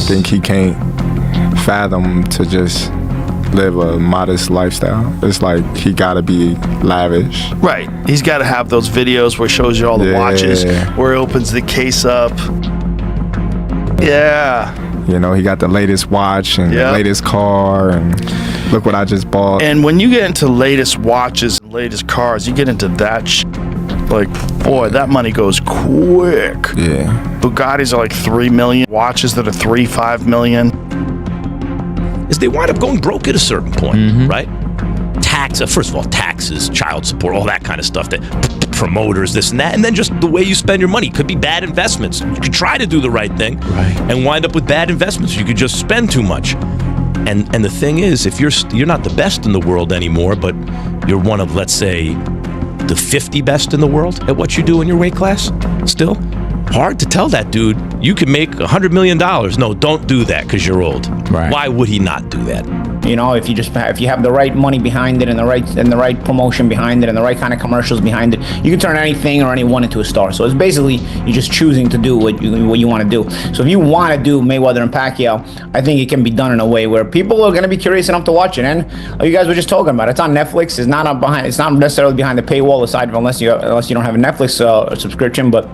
think he can't fathom to just live a modest lifestyle. It's like he gotta be lavish. Right. He's got to have those videos where he shows you all the watches, where he opens the case up. Yeah. You know, he got the latest watch and the latest car, and look what I just bought. And when you get into latest watches and latest cars, you get into that like, boy, that money goes quick. Yeah. Bugattis are like 3 million. Watches that are 3-5 million. Is they wind up going broke at a certain point, right? First of all, taxes, child support, all that kind of stuff, that promoters, this and that, and then just the way you spend your money. Could be bad investments. You could try to do the right thing and wind up with bad investments. You could just spend too much. And the thing is, if you're not the best in the world anymore, but you're one of, let's say, the 50 best in the world at what you do in your weight class, still hard to tell that dude you can make $100 million. No, don't do that because you're old. Right. Why would he not do that? You know, if you have the right money behind it and the right promotion behind it and the right kind of commercials behind it, you can turn anything or anyone into a star. So it's basically you're just choosing to do what you want to do. So if you want to do Mayweather and Pacquiao, I think it can be done in a way where people are going to be curious enough to watch it. And like you guys were just talking about, it's on Netflix. It's not necessarily behind the paywall, aside from unless you don't have a Netflix subscription, but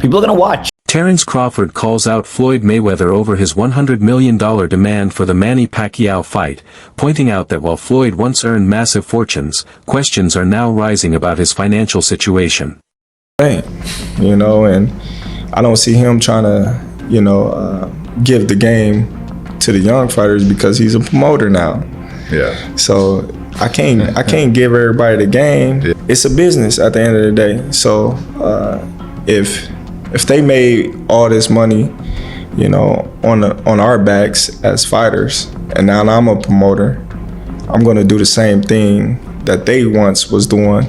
people are going to watch. Terence Crawford calls out Floyd Mayweather over his $100 million demand for the Manny Pacquiao fight, pointing out that while Floyd once earned massive fortunes, questions are now rising about his financial situation. You know, and I don't see him trying to, give the game to the young fighters because he's a promoter now. Yeah. So I can't give everybody the game. Yeah. It's a business at the end of the day. So if they made all this money, on our backs as fighters, and now I'm a promoter, I'm gonna do the same thing that they once was doing,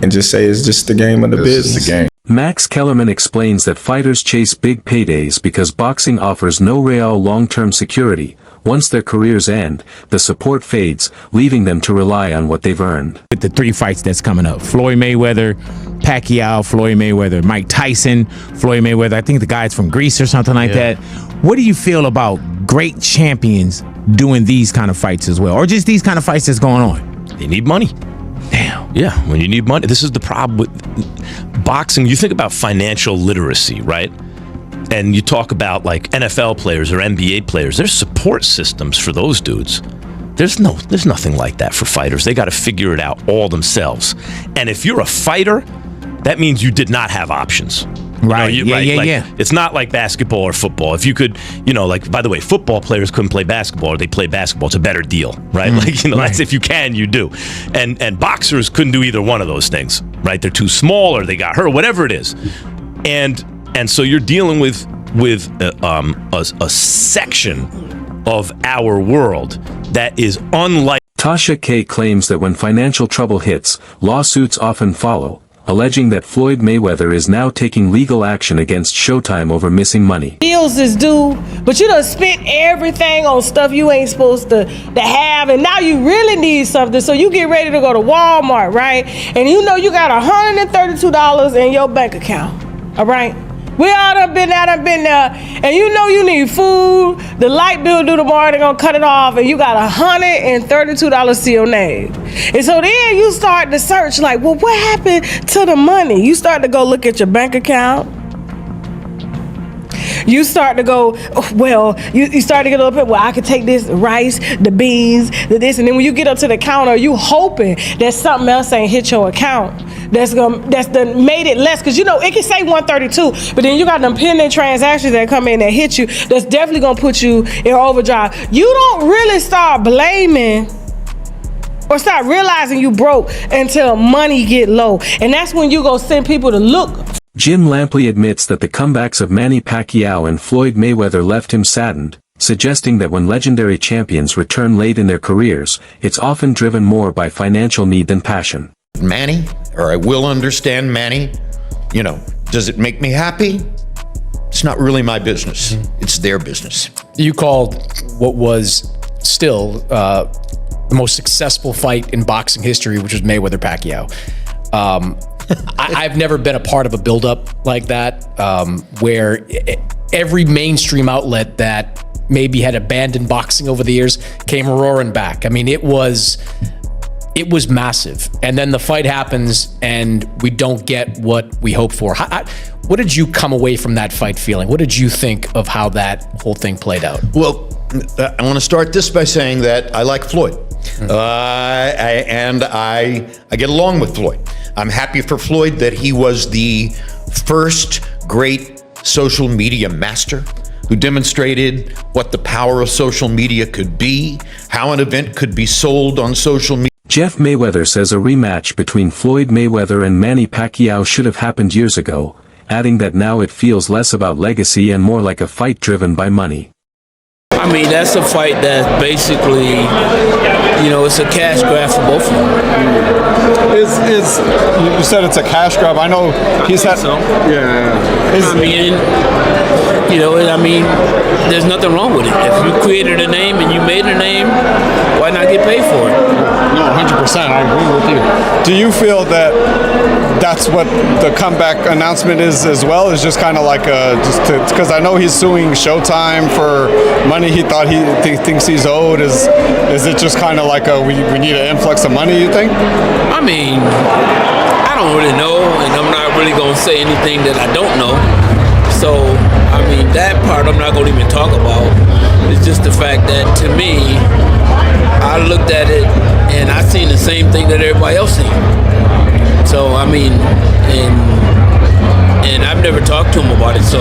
and just say it's just the game of the business. Is the game. Max Kellerman explains that fighters chase big paydays because boxing offers no real long-term security. Once their careers end, the support fades, leaving them to rely on what they've earned. With the 3 fights that's coming up, Floyd Mayweather, Pacquiao, Floyd Mayweather, Mike Tyson, Floyd Mayweather, I think the guy's from Greece or something like that. What do you feel about great champions doing these kind of fights as well? Or just these kind of fights that's going on? They need money. Damn. Yeah, when you need money. This is the problem with boxing. You think about financial literacy, right? And you talk about like NFL players or NBA players. There's support systems for those dudes. There's nothing like that for fighters. They got to figure it out all themselves. And if you're a fighter, that means you did not have options. Right. It's not like basketball or football. If you could, by the way, football players couldn't play basketball, or they play basketball. It's a better deal, right? That's if you can, you do. And boxers couldn't do either one of those things, right? They're too small, or they got hurt, whatever it is. And so you're dealing with a section of our world that is unlike. Tasha K claims that when financial trouble hits, lawsuits often follow, alleging that Floyd Mayweather is now taking legal action against Showtime over missing money. Bills is due, but you done spent everything on stuff you ain't supposed to have, and now you really need something, so you get ready to go to Walmart, right? And you got $132 in your bank account, all right? We all done been there, and you need food, the light bill due tomorrow, they're gonna cut it off, and you got $132 to your name. And so then you start to search like, well, what happened to the money? You start to go look at your bank account. You start to go, you start to get a little bit, I could take this rice, the beans, this, and then when you get up to the counter, you hoping that something else ain't hit your account. That's done made it less, because it can say 132, but then you got them pending transactions that come in that hit you. That's definitely gonna put you in overdrive. You don't really start blaming or start realizing you broke until money get low, and that's when you go send people to look. Jim Lampley admits that the comebacks of Manny Pacquiao and Floyd Mayweather left him saddened, suggesting that when legendary champions return late in their careers, it's often driven more by financial need than passion. Manny, or I will understand Manny, does it make me happy? It's not really my business. It's their business. You called what was still the most successful fight in boxing history, which was Mayweather-Pacquiao. I've never been a part of a buildup like that, where every mainstream outlet that maybe had abandoned boxing over the years came roaring back. I mean, it was massive. And then the fight happens and we don't get what we hoped for. What did you come away from that fight feeling? What did you think of how that whole thing played out? Well, I want to start this by saying that I like Floyd. And I get along with Floyd. I'm happy for Floyd that he was the first great social media master who demonstrated what the power of social media could be, how an event could be sold on social media. Jeff Mayweather says a rematch between Floyd Mayweather and Manny Pacquiao should have happened years ago, adding that now it feels less about legacy and more like a fight driven by money. I mean, that's a fight that's basically, it's a cash grab for both of them. You said it's a cash grab. I know he's had. So. Yeah. I mean, there's nothing wrong with it. If you created a name and you made a name, why not get paid for it? No, 100%. I agree with you. Do you feel that that's what the comeback announcement is as well? Is just kind of like because I know he's suing Showtime for money he thought he thinks he's owed. Is it just kind of like we need an influx of money, you think? I mean, I don't really know, and I'm not really going to say anything that I don't know. So, I mean, that part I'm not going to even talk about. It's just the fact that, to me, I looked at it and I seen the same thing that everybody else seen. So, I mean, and I've never talked to him about it, so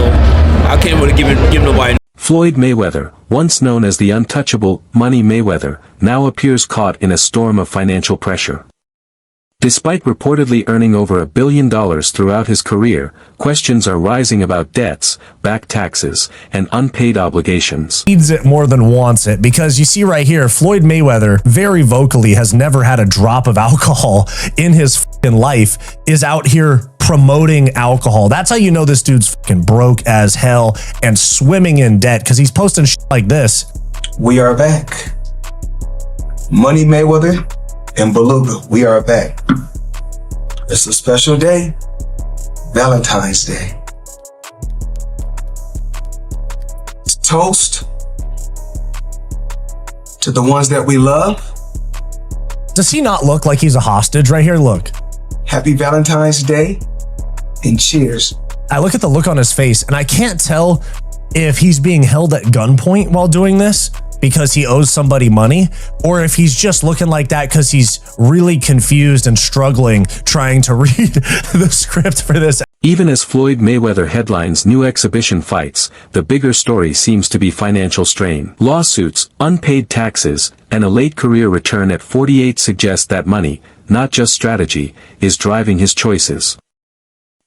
I can't really give nobody. Floyd Mayweather, once known as the untouchable Money Mayweather, now appears caught in a storm of financial pressure. Despite reportedly earning over $1 billion throughout his career, questions are rising about debts, back taxes, and unpaid obligations. Needs it more than wants it, because you see right here, Floyd Mayweather very vocally has never had a drop of alcohol in his fucking life, is out here promoting alcohol. That's how you know this dude's fucking broke as hell and swimming in debt, because he's posting shit like this. We are back. Money Mayweather and Beluga, we are back. It's a special day, Valentine's Day. Toast to the ones that we love. Does he not look like he's a hostage right here? Look. Happy Valentine's Day and cheers. I look at the look on his face and I can't tell if he's being held at gunpoint while doing this because he owes somebody money, or if he's just looking like that because he's really confused and struggling trying to read the script for this. Even as Floyd Mayweather headlines new exhibition fights, the bigger story seems to be financial strain. Lawsuits, unpaid taxes, and a late career return at 48 suggest that money, not just strategy, is driving his choices.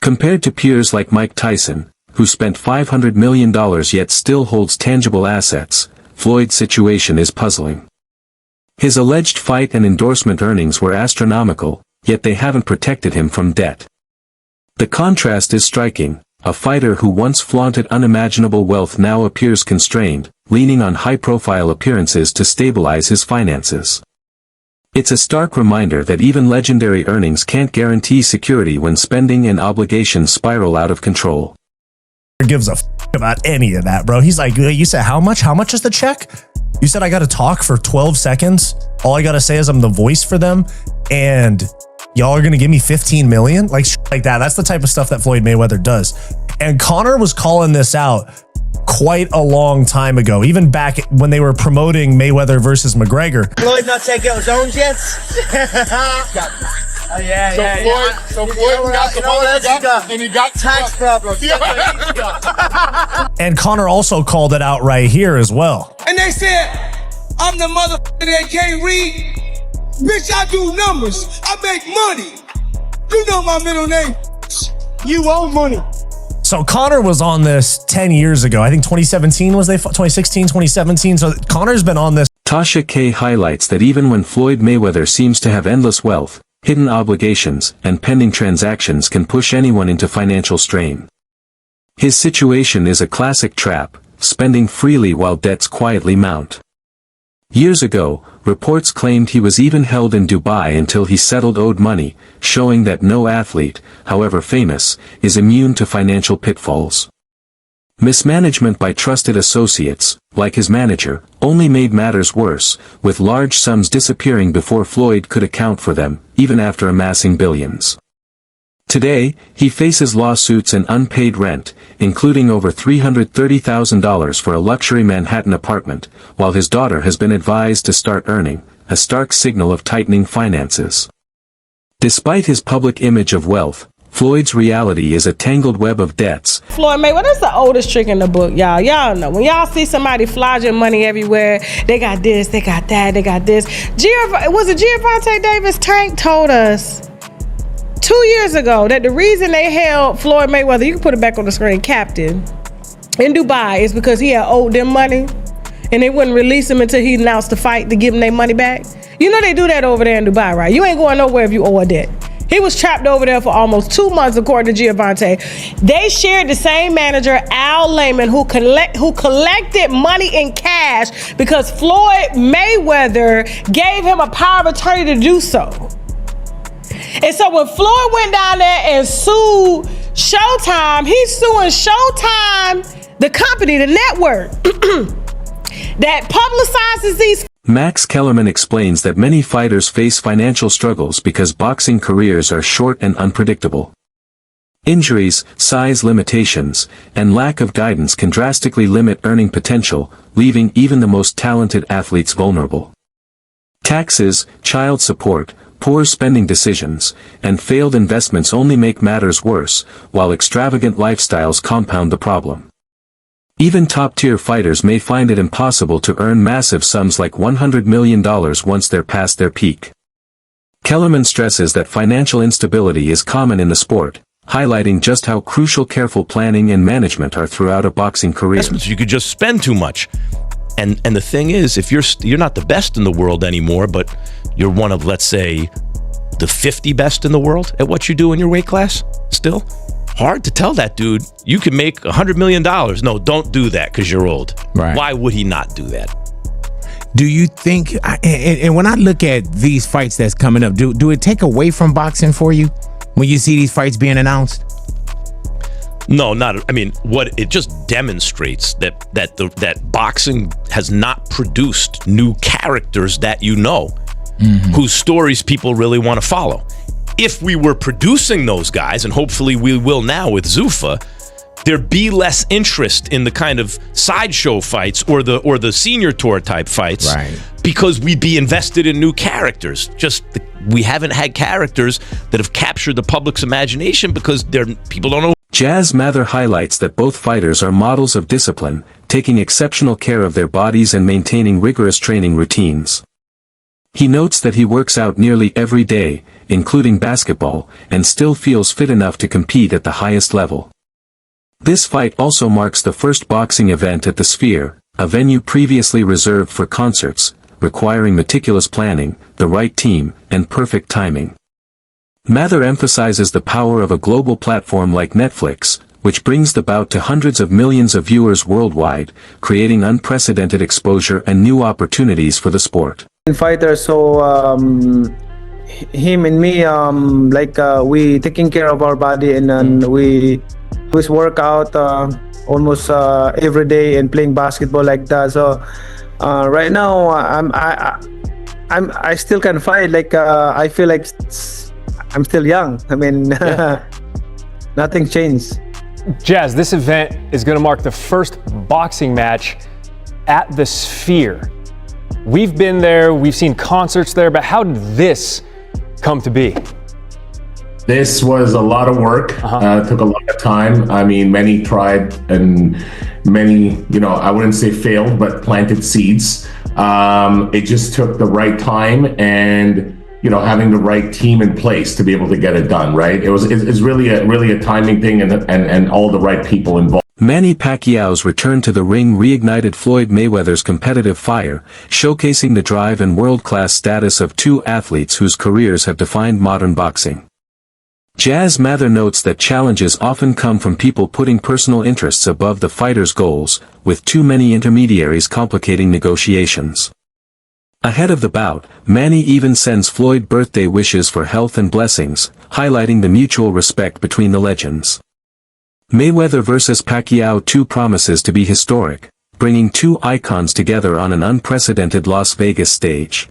Compared to peers like Mike Tyson, who spent $500 million yet still holds tangible assets, Floyd's situation is puzzling. His alleged fight and endorsement earnings were astronomical, yet they haven't protected him from debt. The contrast is striking. A fighter who once flaunted unimaginable wealth now appears constrained, leaning on high-profile appearances to stabilize his finances. It's a stark reminder that even legendary earnings can't guarantee security when spending and obligations spiral out of control. Gives a about any of that, bro. He's like, you said how much? How much is the check? You said I got to talk for 12 seconds. All I got to say is I'm the voice for them, and y'all are going to give me 15 million? Like that. That's the type of stuff that Floyd Mayweather does. And Conor was calling this out quite a long time ago, even back when they were promoting Mayweather versus McGregor. Floyd not taking out his own jets? So Floyd got the money he got, and he got tax problems. And Conor also called it out right here as well. And they said, I'm the motherfucker that can't read. Bitch, I do numbers. I make money. You know my middle name. You owe money. So Conor was on this 10 years ago. I think 2017 was 2016, 2017. So Conor's been on this. Tasha K highlights that even when Floyd Mayweather seems to have endless wealth, hidden obligations, and pending transactions can push anyone into financial strain. His situation is a classic trap, spending freely while debts quietly mount. Years ago, reports claimed he was even held in Dubai until he settled owed money, showing that no athlete, however famous, is immune to financial pitfalls. Mismanagement by trusted associates, like his manager, only made matters worse, with large sums disappearing before Floyd could account for them, even after amassing billions. Today, he faces lawsuits and unpaid rent, including over $330,000 for a luxury Manhattan apartment, while his daughter has been advised to start earning, a stark signal of tightening finances. Despite his public image of wealth, Floyd's reality is a tangled web of debts. Floyd Mayweather, that's the oldest trick in the book, y'all. Y'all know. When y'all see somebody flogging money everywhere, they got this, they got that, they got this. Was it Gervonta Davis? Tank told us 2 years ago that the reason they held Floyd Mayweather, you can put it back on the screen, captain, in Dubai is because he had owed them money and they wouldn't release him until he announced the fight to give them their money back. You know they do that over there in Dubai, right? You ain't going nowhere if you owe a debt. He was trapped over there for almost 2 months, according to Gervonta. They shared the same manager, Al Layman, who collected money in cash because Floyd Mayweather gave him a power of attorney to do so. And so when Floyd went down there and sued Showtime, he's suing Showtime, the company, the network, that publicizes these. Max Kellerman explains that many fighters face financial struggles because boxing careers are short and unpredictable. Injuries, size limitations, and lack of guidance can drastically limit earning potential, leaving even the most talented athletes vulnerable. Taxes, child support, poor spending decisions, and failed investments only make matters worse, while extravagant lifestyles compound the problem. Even top-tier fighters may find it impossible to earn massive sums like $100 million once they're past their peak. Kellerman stresses that financial instability is common in the sport, highlighting just how crucial careful planning and management are throughout a boxing career. You could just spend too much. And the thing is, if you're not the best in the world anymore, but you're one of, let's say, the 50 best in the world at what you do in your weight class, still, hard to tell that dude, you can make $100 million. No, don't do that because you're old. Right. Why would he not do that? Do you think, and when I look at these fights that's coming up, do it take away from boxing for you when you see these fights being announced? No, not. I mean, what it just demonstrates that boxing has not produced new characters that you know, whose stories people really want to follow. If we were producing those guys, and hopefully we will now with Zuffa, there'd be less interest in the kind of sideshow fights or the senior tour type fights, right? Because we'd be invested in new characters. We haven't had characters that have captured the public's imagination because people don't know. Jazz Mather highlights that both fighters are models of discipline, taking exceptional care of their bodies and maintaining rigorous training routines. He notes that he works out nearly every day, including basketball, and still feels fit enough to compete at the highest level. This fight also marks the first boxing event at the Sphere, a venue previously reserved for concerts, requiring meticulous planning, the right team, and perfect timing. Mather emphasizes the power of a global platform like Netflix, which brings the bout to hundreds of millions of viewers worldwide, creating unprecedented exposure and new opportunities for the sport. Fighter, so him and me, we taking care of our body, and we work out almost every day and playing basketball like that. So right now I still can fight. I feel like I'm still young. I mean, nothing changed. Jazz, this event is going to mark the first boxing match at the Sphere. We've been there, we've seen concerts there, but how did this come to be? This was a lot of work. Took a lot of time. I mean, many tried and many, I wouldn't say failed, but planted seeds. It just took the right time and, having the right team in place to be able to get it done, right? It's really a timing thing and all the right people involved. Manny Pacquiao's return to the ring reignited Floyd Mayweather's competitive fire, showcasing the drive and world-class status of two athletes whose careers have defined modern boxing. Jazz Mather notes that challenges often come from people putting personal interests above the fighter's goals, with too many intermediaries complicating negotiations. Ahead of the bout, Manny even sends Floyd birthday wishes for health and blessings, highlighting the mutual respect between the legends. Mayweather vs. Pacquiao 2 promises to be historic, bringing two icons together on an unprecedented Las Vegas stage.